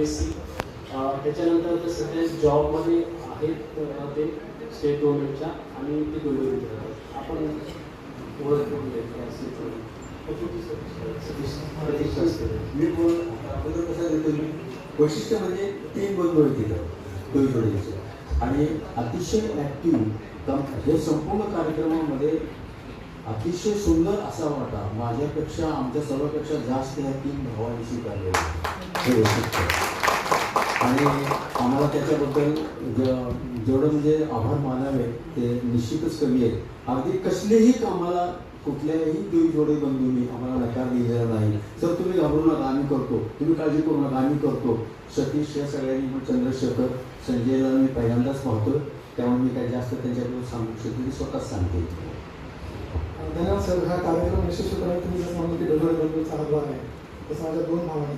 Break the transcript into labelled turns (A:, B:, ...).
A: MSc, त्याच्यानंतर ते सध्या जॉबमध्ये आहेत ते स्टेट गव्हर्नमेंटच्या आणि ते डोंबिवलीत राहतात. आपण ओळख करून घ्यायची
B: मी अगोदर कसं देतो मी वैशिष्ट्य म्हणजे 3 बंधू आहेत तिथं डोईजोडीचे आणि अतिशय ॲक्टिव्ह. हे संपूर्ण कार्यक्रमामध्ये अतिशय सुंदर असा वाटा माझ्यापेक्षा आमच्या सर्वांपेक्षा जास्त ह्या 3 भावांनी स्वीकारले हे वैशिष्ट्य. आणि आम्हाला त्याच्याबद्दल जेवढं म्हणजे आभार मानावे ते निश्चितच कमी आहे. अगदी कसलेही कामाला कुठल्याही डोईजोडी बंधूंनी आम्हाला नकार दिलेला नाही. सर तुम्ही घाबरू नका, आम्ही करतो, तुम्ही काळजी करू नका, आम्ही करतो. सतीश या सगळ्यांनी, चंद्रशेखर, संजयला मी पहिल्यांदाच पाहतो, त्यामुळे मी काही जास्त त्यांच्याकडून सांगू शकतो, मी स्वतःच सांगते.
C: धन्यवाद सर. हा कार्यक्रम यशस्वी करायला तुम्ही जसं म्हणून की डोईजोडी बंधूंचा हातभार आहे तसं माझ्या 2 भावांनी